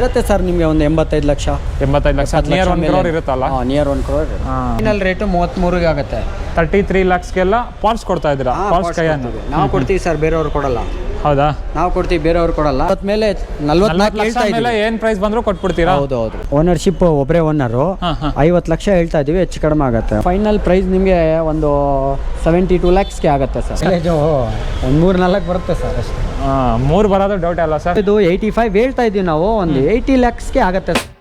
ಇರುತ್ತೆ ಸರ್ ನಿಮಗೆ ಒಂದು 85 ಲಕ್ಷ. 85 ಲಕ್ಷ ನಿಯರ್ 1 crore ಇರುತ್ತಲ್ಲ? Near 1 crore. ಫೈನಲ್ ರೇಟು 33 ಆಗುತ್ತೆ. 33 lakhsಗೆಲ್ಲ ಪಾರ್ಟ್ಸ್ ಕೊಡ್ತಾ ಇದ್ದೀರಾ? ಪಾರ್ಟ್ಸ್ ಕೈಯನ್ನು ನಾವು ಕೊಡ್ತೀವಿ ಸರ್, ಬೇರೆಯವ್ರು ಕೊಡಲ್ಲ. ಹೌದಾ? ನಾವು ಕೊಡ್ತೀವಿ, ಬೇರೆಯವ್ರು ಕೊಡಲ್ಲ. ಮೇಲೆ 44 ಲಕ್ಷ ಮೇಲೆ ಏನು ಪ್ರೈಸ್ ಬಂದರೂ ಕೊಟ್ಬಿಡ್ತೀರಾ? ಹೌದು. ಓನರ್ಶಿಪ್ ಒಬ್ಬರೇ ಓನರು. 50 ಲಕ್ಷ ಹೇಳ್ತಾ ಇದೀವಿ, ಹೆಚ್ಚು ಕಡಿಮೆ ಆಗುತ್ತೆ. ಫೈನಲ್ ಪ್ರೈಸ್ ನಿಮಗೆ ಒಂದು 72 lakhsಗೆ ಆಗುತ್ತೆ ಸರ್. ಒಂದು 3-4 ಬರುತ್ತೆ ಸರ್ ಅಷ್ಟೇ. 3 ಬರೋದು ಡೌಟ್ ಅಲ್ಲ ಸರ್? ಇದು 85 ಹೇಳ್ತಾ ಇದೀವಿ ನಾವು, ಒಂದು 80 lakhsಗೆ ಆಗುತ್ತೆ ಸರ್.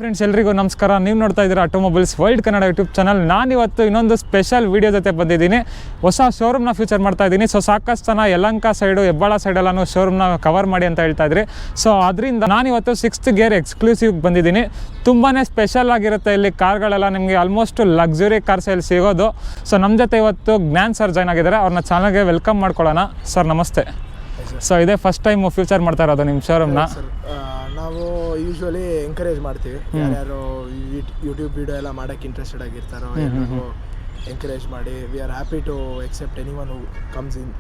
ಫ್ರೆಂಡ್ಸ್, ಎಲ್ರಿಗೂ ನಮಸ್ಕಾರ. ನೀವು ನೋಡ್ತಾ ಇದ್ದೀರಾ automobiles world Kannada YouTube channel. ನಾನಿವತ್ತು ಇನ್ನೊಂದು ಸ್ಪೆಷಲ್ ವೀಡಿಯೋ ಜೊತೆ ಬಂದಿದ್ದೀನಿ. ಹೊಸ ಶೋರೂಮ್ನ ಫ್ಯೂಚರ್ ಮಾಡ್ತಾ ಇದ್ದೀನಿ. ಸೊ ಸಾಕಷ್ಟು ಜನ ಯಲಹಂಕ ಸೈಡು, ಹೆಬ್ಬಾಳ ಸೈಡೆಲ್ಲೂ ಶೋರೂಮ್ನ ಕವರ್ ಮಾಡಿ ಅಂತ ಹೇಳ್ತಾ ಇದ್ರಿ. ಸೊ ಅದರಿಂದ ನಾನಿವತ್ತು 6th ಗೇರ್ ಎಕ್ಸ್ಕ್ಲೂಸಿವ್ ಬಂದಿದ್ದೀನಿ. ತುಂಬಾ ಸ್ಪೆಷಲ್ ಆಗಿರುತ್ತೆ ಇಲ್ಲಿ ಕಾರ್ಗಳೆಲ್ಲ. ನಿಮಗೆ ಆಲ್ಮೋಸ್ಟ್ ಲಕ್ಸುರಿ ಕಾರ್ಸ್ ಇಲ್ಲಿ ಸಿಗೋದು. ಸೊ ನಮ್ಮ ಜೊತೆ ಇವತ್ತು ಜ್ಞಾನ್ ಸರ್ ಜಾಯ್ನ್ ಆಗಿದ್ದಾರೆ. ಅವ್ರನ್ನ ಚಾನಲ್ಗೆ ವೆಲ್ಕಮ್ ಮಾಡ್ಕೊಳ್ಳೋಣ. ಸರ್ ನಮಸ್ತೆ. ಸೊ ಇದೇ ಫಸ್ಟ್ ಟೈಮ್ ಫ್ಯೂಚರ್ ಮಾಡ್ತಾ ಇರೋದು ನಿಮ್ಮ ಶೋರೂಮ್ನ? ನಾವು ಯೂಶ್ವಲಿ ಎಂಕರೇಜ್ ಮಾಡ್ತೀವಿ, ಯಾರ್ಯಾರು ಯೂಟ್ಯೂಬ್ ವಿಡಿಯೋ ಎಲ್ಲ ಮಾಡೋಕ್ಕೆ ಇಂಟ್ರೆಸ್ಟೆಡ್ ಆಗಿರ್ತಾರೋ ಎಲ್ಲರಿಗೂ ಎಂಕರೇಜ್ ಮಾಡಿ. We are happy to accept anyone who comes in.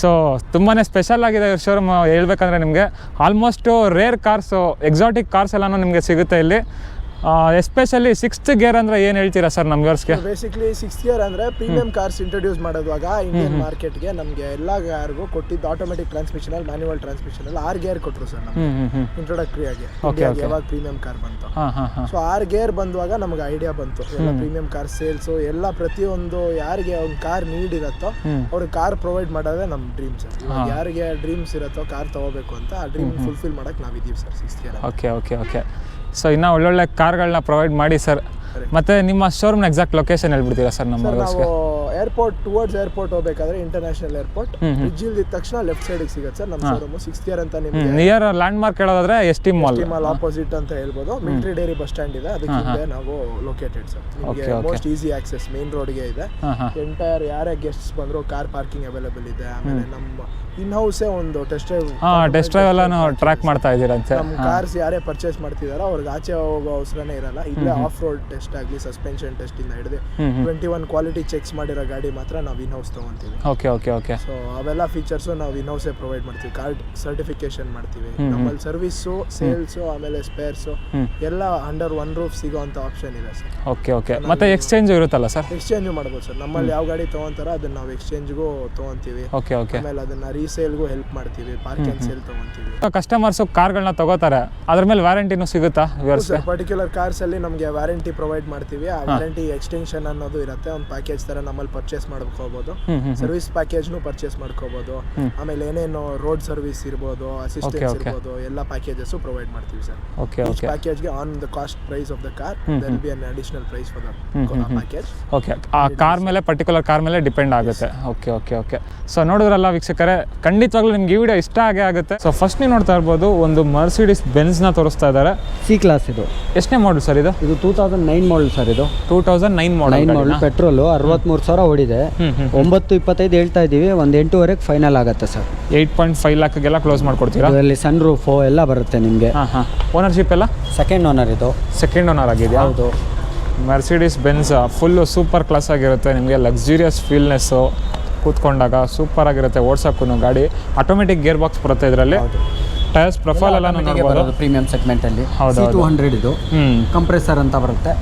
So ತುಂಬಾ ಸ್ಪೆಷಲ್ ಆಗಿದೆ ಶೋರೂಮ್. ಹೇಳ್ಬೇಕಂದ್ರೆ ನಿಮಗೆ almost rare cars, exotic cars ಎಲ್ಲನೂ ನಿಮಗೆ ಸಿಗುತ್ತೆ ಇಲ್ಲಿ. ಎಸ್ಪೆಷಲಿ 6th ಗೇರ್ ಅಂದರೆ ಏನು ಹೇಳ್ತೀರಾ ಸರ್ ನಮ್ಮ ವ್ಯೂವರ್ಸ್ಗೆ? ಬೇಸಿಕ್ಲಿ 6th ಗೇರ್ ಅಂದರೆ ಪ್ರೀಮಿಯಂ ಕಾರ್ಸ್ ಇಂಟ್ರೊಡ್ಯೂಸ್ ಮಾಡೋದುವಾಗ ಇಂಡಿಯನ್ ಮಾರ್ಕೆಟ್ಗೆ ನಮಗೆ ಎಲ್ಲ ಕಾರ್ಗೂ ಕೊಟ್ಟಿದ್ದು ಆಟೋಮೆಟಿಕ್ ಟ್ರಾನ್ಸ್ಮಿಷನಲ್ಲಿ, ಮ್ಯಾನ್ಯುವಲ್ ಟ್ರಾನ್ಸ್ಮಿಷನಲ್ಲಿ 6 ಗೇರ್ ಕೊಟ್ಟರು ಸರ್ ನಮಗೆ ಇಂಟ್ರೊಡಕ್ಟರಿ ಆಗಿ. ಯಾವಾಗ ಪ್ರೀಮಿಯಂ ಕಾರ್ ಬಂತು, ಸೊ 6 ಗೇರ್ ಬಂದುವಾಗ ನಮಗೆ ಐಡಿಯಾ ಬಂತು ಎಲ್ಲ ಪ್ರೀಮಿಯಂ ಕಾರ್ ಸೇಲ್ಸು ಎಲ್ಲ ಪ್ರತಿಯೊಂದು ಯಾರಿಗೆ ಒಂದು ಕಾರ್ ನೀಡ್ ಇರುತ್ತೋ ಅವ್ರಿಗೆ ಕಾರ್ ಪ್ರೊವೈಡ್ ಮಾಡೋದೇ ನಮ್ಮ ಡ್ರೀಮ್ ಸರ್. ಇವಾಗ ಯಾರಿಗೆ ಡ್ರೀಮ್ಸ್ ಇರುತ್ತೋ ಕಾರ್ ತೊಗೋಬೇಕು ಅಂತ, ಆ ಡ್ರೀಮ್ ಫುಲ್ಫಿಲ್ ಮಾಡೋಕ್ಕೆ ನಾವಿದ್ದೀವಿ sir 6th gear. Okay. So ಇನ್ನೂ ಒಳ್ಳೊಳ್ಳೆ ಕಾರ್ಗಳನ್ನ ಪ್ರೊವೈಡ್ ಮಾಡಿ ಸರ್. ಮತ್ತು ನಿಮ್ಮ ಶೋರೂಮ್ನ ಎಕ್ಸಾಕ್ಟ್ ಲೊಕೇಶನ್ ಹೇಳ್ಬಿಡ್ತೀರಾ ಸರ್ ನಮ್ಮ? ನಾವು ಏರ್ಪೋರ್ಟ್ ಟುವರ್ಡ್ಸ್ ಏರ್ಪೋರ್ಟ್ ಹೋಗ್ಬೇಕಾದ್ರೆ ಇಂಟರ್ನ್ಯಾಷನಲ್ ಏರ್ಪೋರ್ಟ್ ಬ್ರಿಡ್ಜ್ ಇಲ್ದಿದ ತಕ್ಷಣ ಲೆಫ್ಟ್ ಸೈಡಿಗೆ ಸಿಗುತ್ತೆ ಸರ್ ನಮ್ಮ ಶೋರೂಮ್. 6th ಗೇರ್ ಅಂತ ನಿಮಗೆ ನಿಯರ್ ಲ್ಯಾಂಡ್ ಮಾರ್ಕ್ ಹೇಳೋದಾದ್ರೆ ST ಮಾಲ್ ಆಪೋಸಿಟ್ ಅಂತ ಹೇಳ್ಬೋದು. ಮಿಲಿಟರಿ ಡೈರಿ ಬಸ್ ಸ್ಟ್ಯಾಂಡ್ ಇದೆ, ಅದಕ್ಕೆ ಹಿಂದೆ ನಾವು ಲೊಕೇಟೆಡ್ ಸರ್. ನಿಮಗೆ ಮೋಸ್ಟ್ ಈಸಿ ಆಕ್ಸೆಸ್ ಮೇನ್ ರೋಡ್ಗೆ ಇದೆ. ಎಂಟೈರ್ ಯಾರೇ ಗೆಸ್ಟ್ಸ್ ಬಂದರೂ ಕಾರ್ ಪಾರ್ಕಿಂಗ್ ಅವೈಲೇಬಲ್ ಇದೆ. ಆಮೇಲೆ ನಮ್ಮ ಇನ್ ಹೌಸೇ ಒಂದು ಟೆಸ್ಟ್ ಡ್ರೈವ್ ಎಲ್ಲ ಟ್ರ್ಯಾಕ್ ಮಾಡ್ತಾ ಇದ್ದೀರಾ ಅಂತ. ನಮ್ಮ ಕಾರ್ಸ್ ಯಾರೇ ಪರ್ಚೇಸ್ ಮಾಡ್ತಿದಾರೋ ಅವ್ರಿಗೆ ಆಚೆ ಹೋಗೋ ಅವಸರನೇ ಇರಲ್ಲ. ಇಲ್ಲೇ ಆಫ್ ರೋಡ್ ಟೆಸ್ಟ್ ಆಗಲಿ, ಸಸ್ಪೆನ್ಷನ್ ಟೆಸ್ಟ್ ಇಂದ ಹಿಡಿದು 21 ಕ್ವಾಲಿಟಿ ಚೆಕ್ಸ್ ಮಾಡಿರೋ ಗಾಡಿ ಮಾತ್ರ ನಾವು ಇನ್ ಹೌಸ್ ತೊಗೊತೀವಿ. ಓಕೆ. ಸೊ ಅವೆಲ್ಲ ಫೀಚರ್ಸು ನಾವು ಇನ್ ಹೌಸೇ ಪ್ರೊವೈಡ್ ಮಾಡ್ತೀವಿ. ಕಾರ್ಡ್ ಸರ್ಟಿಫಿಕೇಶನ್ ಮಾಡ್ತೀವಿ. ನಮ್ಮಲ್ಲಿ ಸರ್ವಿಸು, ಸೇಲ್ಸು, ಆಮೇಲೆ ಸ್ಪೇರ್ಸು ಎಲ್ಲ ಅಂಡರ್ ಒನ್ ರೂಫ್ ಸಿಗೋ ಅಂತ ಆಪ್ಷನ್ ಇದೆ ಸರ್. ಓಕೆ. ಮತ್ತೆ ಎಕ್ಸ್ಚೇಂಜ್ ಇರುತ್ತಲ್ಲ ಸರ್? ಎಕ್ಸ್ಚೇಂಜ್ ಮಾಡ್ಬೋದು ಸರ್. ನಮ್ಮಲ್ಲಿ ಯಾವ ಗಾಡಿ ತೊಗೊಂತಾರೋ ಅದನ್ನ ನಾವು ಎಕ್ಸ್ಚೇಂಜ್ಗೂ ತೊಗೊತೀವಿ. ಆಮೇಲೆ ಅದನ್ನ ರೀಸೇಲ್ಗೂ ಹೆಲ್ಪ್ ಮಾಡ್ತೀವಿ. ಪಾರ್ಕ್ ಅಂಡ್ ಸೇಲ್ ತೊಗೊತೀವಿ. ಕಸ್ಟಮರ್ಸು ಕಾರ್ಗಳನ್ನ ತಗೋತಾರೆ, ಅದ್ರ ಮೇಲೆ ವ್ಯಾರಂಟಿನೂ ಸಿಗುತ್ತಾ? ಪರ್ಟಿಕ್ಯುಲರ್ ಕಾರ್ಸ್ ಅಲ್ಲಿ ನಮಗೆ ವ್ಯಾರಂಟಿ ಪ್ರೊವೈಡ್ ಮಾಡ್ತೀವಿ. ಆ ವ್ಯಾರಂಟಿ ಎಕ್ಸ್ಟೆನ್ಷನ್ ಅನ್ನೋದು ಇರುತ್ತೆ. ಒಂದು ಪ್ಯಾಕೇಜ್ ತರ ನಮ್ಮಲ್ಲಿ ಪರ್ಚೇಸ್ ಮಾಡ್ಕೋಬಹುದು. ಸರ್ವಿಸ್ ಪ್ಯಾಕೇಜ್ನು ಪರ್ಚೇಸ್ ಮಾಡ್ಕೋಬಹುದು. ಆಮೇಲೆ ಏನೇನು ರೋಡ್ ಸರ್ವಿಸ್ ಇರ್ಬೋದು, ಅಸಿಸ್ಟೆನ್ಸ್ ಇರ್ಬೋದು, ಎಲ್ಲ ಪ್ಯಾಕೇಜಸ್ ಪ್ರೊವೈಡ್ ಮಾಡ್ತೀವಿ ಸರ್. ಓಕೆ. ಪ್ಯಾಕೇಜ್ಗೆ on the cost price of the car there will be an additional price for the package. Okay. ಆ ಕಾರ್ ಮೇಲೆ, ಪರ್ಟಿಕ್ಯುಲರ್ ಕಾರ್ ಮೇಲೆ ಡಿಪೆಂಡ್ ಆಗುತ್ತೆ. ಓಕೆ. ಸೊ ನೋಡಿದ್ರಲ್ಲ ವೀಕ್ಷಕರೇ, ಖಂಡಿತವಾಗ್ಲೂ ನಿಮ್ಗೆ ಈ ವಿಡಿಯೋ ಇಷ್ಟ ಆಗುತ್ತೆ. ಸೊ ಫಸ್ಟ್ ನೀವು ನೋಡ್ತಾ ಇರ್ಬೋದು, ಒಂದು ಮರ್ಸಿಡಿಸ್ ಬೆನ್ಸ್ನ ತೋರಿಸ್ತಾ ಇದ್ದಾರೆ. C ಕ್ಲಾಸ್ ಇದು. ಎಷ್ಟನೇ ಮಾಡಲ್ ಸರ್ ಇದು? 2009 ಮಾಡಲ್ ಸರ್. ಇದು 2009 ಮಾಡಲ್. ಪೆಟ್ರೋಲು 63,000 ಓಡಿದೆ. 925 ಹೇಳ್ತಾ ಇದ್ದೀವಿ. ಒಂದು 8.5 ಫೈನಲ್ ಆಗುತ್ತೆ ಸರ್. 8.5 ಲ್ಯಾಕ್ಗೆಲ್ಲ ಕ್ಲೋಸ್ ಮಾಡ್ಕೊಡ್ತೀರಾ? ಇದರಲ್ಲಿ ಸನ್ ರೂಫು ಎಲ್ಲ ಬರುತ್ತೆ ನಿಮಗೆ. ಓನರ್ಶಿಪ್ ಎಲ್ಲ ಸೆಕೆಂಡ್ ಓನರ್. ಇದು ಸೆಕೆಂಡ್ ಓನರ್ ಆಗಿದೆ. ಹೌದು. Mercedes Benz full super class ಆಗಿರುತ್ತೆ ನಿಮಗೆ, ಲಕ್ಸುರಿಯಸ್ ಫೀಲ್ನೆಸ್ಸು, ಕೂತ್ಕೊಂಡಾಗ ಸೂಪರ್ ಆಗಿರುತ್ತೆ ಓಡ್ಸೋಕ್ಕೂ. ಗಾಡಿ ಆಟೋಮೆಟಿಕ್ ಗೇರ್ ಬಾಕ್ಸ್ ಬರುತ್ತೆ ಇದರಲ್ಲಿ. ಟೈರ್ಸ್ ಪ್ರೊಫೈಲ್ ಎಲ್ಲ ನೋಡ್ಬೋದು. ಪ್ರೀಮಿಯಂ ಸೆಗ್ಮೆಂಟಲ್ಲಿ ಹೌದು, 200 ಇದು ಕಂಪ್ರೆಸರ್ ಅಂತ ಬರುತ್ತೆ.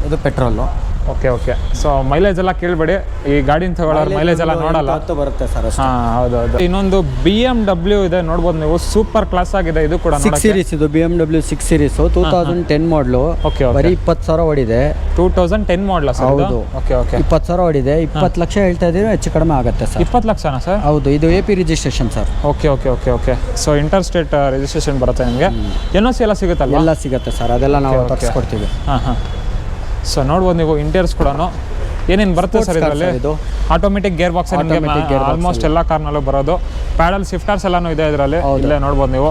ಇದು ಪೆಟ್ರೋಲು. ಓಕೆ. ಸೊ ಮೈಲೇಜ್ ಎಲ್ಲ ಕೇಳಬೇಡಿ, ಈ ಗಾಡಿನ ತಗೊಳ್ಳೋರು ಮೈಲೇಜ್ ಎಲ್ಲ ನೋಡಲ್ಲ. ಬರುತ್ತೆ ಸರ್. ಹೌದೌದು. ಇನ್ನೊಂದು BMW ಇದೆ ನೋಡ್ಬೋದು ನೀವು, ಸೂಪರ್ ಕ್ಲಾಸ್ ಆಗಿದೆ ಇದು ಕೂಡ. 6 ಸೀರೀಸ್ ಇದು BMW 6 ಸೀರೀಸ್ 2010 ಮಾಡಲು. ಬರೀ 20,000 ಓಡಿದೆ. 2010 ಮಾಡಲ ಸರ್? ಹೌದು. ಓಕೆ 20,000 ಓಡಿದೆ. 20 ಲಕ್ಷ ಹೇಳ್ತಾ ಇದೀವಿ, ಹೆಚ್ಚು ಕಡಿಮೆ ಆಗುತ್ತೆ ಸರ್. 20 ಲಕ್ಷನಾ ಸರ್? ಹೌದು, ಇದು AP registration sir. Okay. So inter state registration ಬರುತ್ತೆ ನಿಮಗೆ. NOC ಎಲ್ಲ ಸಿಗುತ್ತಲ್ಲ? ಎಲ್ಲ ಸಿಗುತ್ತೆ ಸರ್, ಅದೆಲ್ಲ ನಾವು ತರಿಸ್ಕೊಡ್ತೀವಿ. ಸೊ ನೋಡ್ಬೋದು ನೀವು ಇಂಟೀರಿಯರ್ಸ್ ಕೂಡ ಏನೇನು ಬರುತ್ತೆ ಸರ್ ಇದರಲ್ಲಿ. ಇದು ಆಟೋಮೆಟಿಕ್ ಗೇರ್ ಬಾಕ್ಸ್ ನಿಮಗೆ ಆಲ್ಮೋಸ್ಟ್ ಎಲ್ಲ ಕಾರ್ನಲ್ಲೂ ಬರೋದು. ಪ್ಯಾಡಲ್ ಶಿಫ್ಟರ್ಸ್ ಎಲ್ಲನೂ ಇದೆ ಇದರಲ್ಲಿ. ಇಲ್ಲೇ ನೋಡ್ಬೋದು ನೀವು,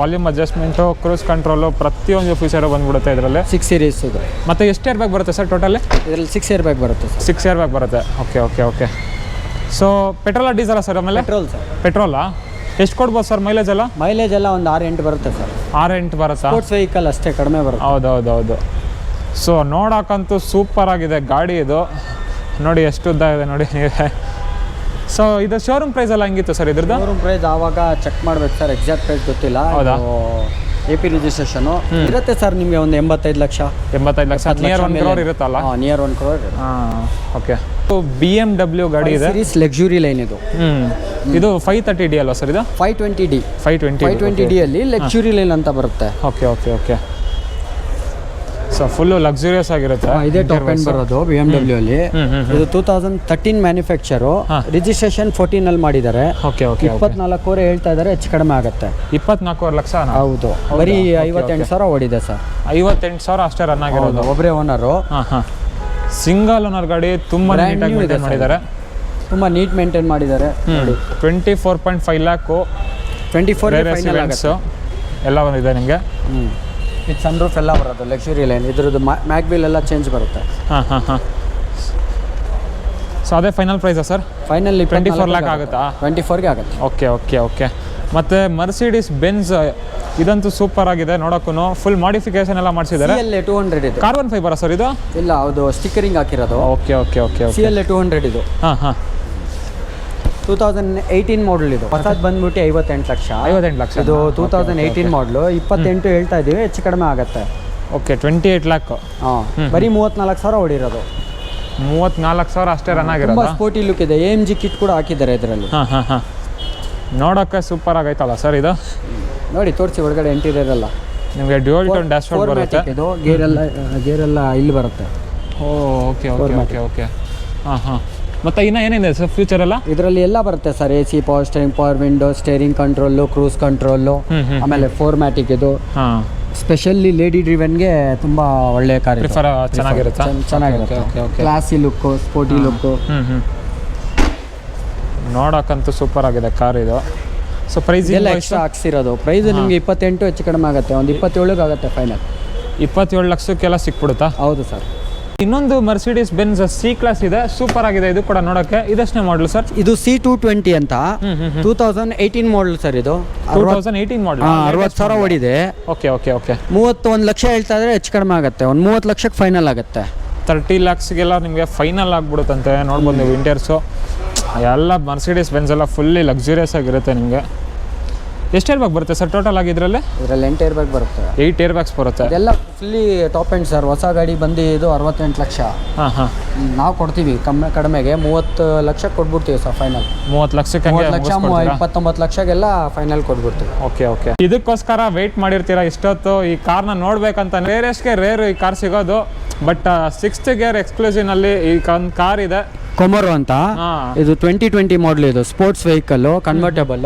ವಾಲ್ಯೂಮ್ ಅಡ್ಜಸ್ಟ್ಮೆಂಟು, ಕ್ರೂಸ್ ಕಂಟ್ರೋಲು, ಪ್ರತಿಯೊಂದು ಫೀಚರು ಬಂದ್ಬಿಡುತ್ತೆ ಇದರಲ್ಲಿ. 6 ಸೀರೀಸ್ ಇದು. ಮತ್ತು ಎಷ್ಟು ಏರ್ ಬ್ಯಾಗ್ ಬರುತ್ತೆ ಸರ್ ಟೋಟಲಿ? ಇದರಲ್ಲಿ 6 ಏರ್ ಬ್ಯಾಗ್ ಬರುತ್ತೆ ಸರ್. 6 ಏರ್ ಬ್ಯಾಗ್ ಬರುತ್ತೆ. ಓಕೆ. ಸೊ ಪೆಟ್ರೋಲ ಡೀಸೆಲ್ಲ ಸರ್? ಆಮೇಲೆ ಪೆಟ್ರೋಲ್ ಸರ್. ಪೆಟ್ರೋಲಾ? ಎಷ್ಟು ಕೊಡ್ಬೋದು ಸರ್ ಮೈಲೇಜ್ ಎಲ್ಲ? ಮೈಲೇಜ್ ಎಲ್ಲ ಒಂದು 6-8 ಬರುತ್ತೆ ಸರ್. 6-8 ಬರುತ್ತಾ? ಸ್ಪೋರ್ಟ್ಸ್ ವೆಹಿಕಲ್ ಅಷ್ಟೇ, ಕಡಿಮೆ ಬರುತ್ತೆ. ಹೌದು. ಸೊ ನೋಡೋಕ್ಕಂತೂ ಸೂಪರ್ ಆಗಿದೆ ಗಾಡಿ ಇದು. ನೋಡಿ ಎಷ್ಟು ಉದ್ದ ಇದೆ ನೋಡಿ ನೀವೇ. ಸೊ ಇದು ಶೋರೂಮ್ ಪ್ರೈಸ್ ಎಲ್ಲ ಹೆಂಗಿತ್ತು ಸರ್ ಇದ್ರದ್ದು? ಶೋರೂಮ್ ಪ್ರೈಸ್ ಆವಾಗ ಚೆಕ್ ಮಾಡ್ಬೇಕು ಸರ್, ಎಕ್ಸಾಕ್ಟ್ ಪ್ರೈಸ್ ಗೊತ್ತಿಲ್ಲ. ಹೌದಾ? AP ರಿಜಿಸ್ಟ್ರೇಷನ್ ಇರುತ್ತೆ ಸರ್ ನಿಮಗೆ ಒಂದು 85 ಲಕ್ಷ. 85 ಲಕ್ಷ ನಿಯರ್ 1 crore ಇರುತ್ತಲ್ಲ? Near 1 crore. ಓಕೆ. BMW ಗಾಡಿ ಇದೆ, ಸೀರೀಸ್ ಲಕ್ಸುರಿ ಲೈನ್ ಇದು. ಇದು 530D ಅಲ್ವಾ ಸರ್? ಇದು 520D. 520D ಅಲ್ಲಿ ಲಕ್ಸುರಿ ಲೈನ್ ಅಂತ ಬರುತ್ತೆ. ಓಕೆ. ಸೊ ಫುಲ್ಲು ಲಕ್ಸುರಿಯಸ್ ಆಗಿರುತ್ತೆ. ಇದೇ ಟಾಪ್ ಎಂಡ್ ಬರೋದು BMW ಅಲ್ಲಿ. ಇದು 2013 ಮ್ಯಾನುಫ್ಯಾಕ್ಚರು, ರಿಜಿಸ್ಟ್ರೇಷನ್ 14 ಅಲ್ಲಿ ಮಾಡಿದ್ದಾರೆ. ಓಕೆ 24,000 ಹೇಳ್ತಾ ಇದ್ದಾರೆ, ಹೆಚ್ಚು ಕಡಿಮೆ ಆಗುತ್ತೆ. 24 ಲಕ್ಷ? ಹೌದು, ಬರೀ 58,000 ಓಡಿದೆ ಸರ್. 58,000 ಅಷ್ಟೇ ರನ್ ಆಗಿರೋದು. ಒಬ್ಬರೇ ಓನರು. ಸಿಂಗಲ್ ಓನರ್ ಗಾಡಿ, ತುಂಬ ನೀಟಾಗಿ ಮೇಂಟೈನ್ ಮಾಡಿದ್ದಾರೆ. ತುಂಬ ನೀಟ್ ಮೇಂಟೈನ್ ಮಾಡಿದ್ದಾರೆ. 24.5 ಲ್ಯಾಕ್ 24 ಎಲ್ಲ ಇದೆ ನಿಮಗೆ. ಇದು ಸನ್ ರೂಫ್ ಎಲ್ಲ ಬರೋದು ಲಕ್ಸುರಿ ಲೈನ್. ಇದ್ರದ್ದು ಮ್ಯಾಗ್ಬಿಲ್ ಎಲ್ಲ ಚೇಂಜ್ ಬರುತ್ತೆ. ಸೊ ಅದೇ ಫೈನಲ್ ಪ್ರೈಸಾ ಸರ್? ಫೈನಲ್ 24 ಲ್ಯಾಕ್ ಆಗುತ್ತಾ? 24ಗೆ ಆಗುತ್ತೆ. ಓಕೆ. ಮತ್ತು ಮರ್ಸಿಡೀಸ್ ಬೆನ್ಸ್ ಇದಂತೂ ಸೂಪರ್ ಆಗಿದೆ ನೋಡೋಕ್ಕೂ. ಫುಲ್ ಮಾಡಿಫಿಕೇಶನ್ ಎಲ್ಲ ಮಾಡಿಸಿದ್ದಾರೆ. CLA 200 ಇದೆ. ಕಾರ್ಬನ್ ಫೈಬರಾ ಸರ್ ಇದು? ಇಲ್ಲ, ಹೌದು, ಸ್ಟಿಕ್ಕರಿಂಗ್ ಹಾಕಿರೋದು. ಓಕೆ. CLA 200 ಇದು. 2018 ಮಾಡಲ್ ಇದು. ಹೊಸದು ಬಂದ್ಬಿಟ್ಟು 58 ಲಕ್ಷ. 58 ಲಕ್ಷ. ಇದು 2018 ಮಾಡಲು. 28 ಹೇಳ್ತಾ ಇದೀವಿ, ಹೆಚ್ಚು ಕಡಿಮೆ ಆಗುತ್ತೆ. Okay 28 lac. ಬರೀ 34,000 ಓಡಿರೋದು. 34,000 ಅಷ್ಟೇ ರನ್ ಆಗಿರೋದು. ತುಂಬ ಸ್ಪೋರ್ಟಿ ಲುಕ್ ಇದೆ. AMG ಕಿಟ್ ಕೂಡ ಹಾಕಿದ್ದಾರೆ ಇದರಲ್ಲಿ. ನೋಡೋಕ್ಕೆ ಸೂಪರ್ ಆಗೈತಲ್ಲ ಸರ್ ಇದು? ನೋಡಿ ತೋರಿಸಿ ಒಳಗಡೆ ಇಂಟೀರಿಯರ್ ಎಲ್ಲ ನಿಮಗೆ ಡ್ಯುಯಲ್ ಟೋನ್ ಡ್ಯಾಶ್ ಬೋರ್ಡ್ ಬರುತ್ತೆ. ಇದು ಗೇರ್ ಎಲ್ಲ ಇಲ್ಲಿ ಬರುತ್ತೆ. ಓಕೆ. ಮತ್ತು ಇನ್ನೂ ಏನಿದೆ ಸರ್ ಫ್ಯೂಚರ್ ಎಲ್ಲ? ಇದರಲ್ಲಿ ಎಲ್ಲ ಬರುತ್ತೆ sir. AC, power steering, power window, steering control, cruise control, ಆಮೇಲೆ 4MATIC ಇದು. ಸ್ಪೆಷಲಿ ಲೇಡಿ ಡ್ರಿವನ್ಗೆ ತುಂಬ ಒಳ್ಳೆಯ ಕಾರ್. ಚೆನ್ನಾಗಿರುತ್ತೆ. Classy look, sporty look. ನೋಡೋಕ್ಕಂತೂ ಸೂಪರ್ ಆಗಿದೆ ಕಾರ್ ಇದು. ಸೊ ಪ್ರೈಸ್ ಎಲ್ಲ ಎಕ್ಸ್ಟ್ರಾ ಹಾಕ್ಸಿರೋದು. ಪ್ರೈಸ್ ನಿಮಗೆ 28 ಹೆಚ್ಚು ಕಡಿಮೆ ಆಗುತ್ತೆ, ಒಂದು 27 ಆಗುತ್ತೆ ಫೈನಲ್. 27 ಲಕ್ಷಕ್ಕೆಲ್ಲ ಸಿಕ್ಬಿಡುತ್ತಾ? ಹೌದು ಸರ್. ಇನ್ನೊಂದು ಮರ್ಸಿಡೀಸ್ ಬೆನ್ಸ್ C ಕ್ಲಾಸ್ ಇದೆ, ಸೂಪರ್ ಆಗಿದೆ ಇದು ಕೂಡ ನೋಡೋಕ್ಕೆ. ಇದಷ್ಟೇ ಮಾಡಲು ಸರ್? ಇದು C220 ಅಂತ 2018 ಮಾಡಲ್ ಸರ್. ಇದು 2018 ಮಾಡಲ್. 60,000 ಓಡಿದೆ. ಓಕೆ 31 ಲಕ್ಷ ಹೇಳ್ತಾ ಇದ್ರೆ, ಹೆಚ್ಚು ಕಡಿಮೆ ಆಗುತ್ತೆ, ಒಂದು 30 ಲಕ್ಷಕ್ಕೆ ಫೈನಲ್ ಆಗುತ್ತೆ. 30 ಲ್ಯಾಕ್ಸ್ಗೆಲ್ಲ ನಿಮಗೆ ಫೈನಲ್ ಆಗ್ಬಿಡುತ್ತಂತೆ. ನೋಡ್ಬೋದು ನೀವು ಇಂಟೀರಿಯರ್ಸು ಎಲ್ಲ ಮರ್ಸಿಡೀಸ್ ಬೆನ್ಸ್ ಎಲ್ಲ ಫುಲ್ಲಿ ಲಕ್ಸುರಿಯಸ್ ಆಗಿರುತ್ತೆ ನಿಮಗೆ. ಎಷ್ಟು ಏರ್ ಬ್ಯಾಗ್ ಬರುತ್ತೆ ಸರ್ ಟೋಟಲ್ ಆಗಿ ಇದರಲ್ಲಿ? 8 ಏರ್ ಬ್ಯಾಗ್ ಬರುತ್ತೆ. 8 ಏರ್ ಬ್ಯಾಗ್ಸ್ ಬರುತ್ತೆ. ಇದೆಲ್ಲ ಫುಲ್ಲಿ ಟಾಪ್ ಎಂಡ್ ಸರ್. ಹೊಸ ಗಾಡಿ ಬಂದು ಇದು 68 ಲಕ್ಷ. ನಾವು ಕೊಡ್ತೀವಿ ಕಡಿಮೆಗೆ 30 ಲಕ್ಷ ಕೊಟ್ಬಿಡ್ತೀವಿ ಸರ್ ಫೈನಲ್. 30 ಲಕ್ಷಕ್ಕೆ 29 ಲಕ್ಷಗೆಲ್ಲ ಫೈನಲ್ ಕೊಟ್ಬಿಡ್ತೀವಿ. ಓಕೆ. ಇದಕ್ಕೋಸ್ಕರ ವೆಯ್ಟ್ ಮಾಡಿರ್ತೀರಾ ಇಷ್ಟೊತ್ತು ಈ ಕಾರ್ನ ನೋಡ್ಬೇಕಂತ. ರೇರೆಸ್ಟ್ಗೆ ರೇರ್ ಈ ಕಾರ್ ಸಿಗೋದು. ಬಟ್ 6th ಗೇರ್ ಎಕ್ಸ್ಕ್ಲೂಸಿವ್ನಲ್ಲಿ ಈ ಕಾರ್ ಇದೆ, ಕೊಮೊರೋ ಅಂತ. ಇದು 2020 ಮಾಡಲ್. ಇದು ಸ್ಪೋರ್ಟ್ಸ್ ವೆಹಿಕಲ್, ಕನ್ವರ್ಟೇಬಲ್,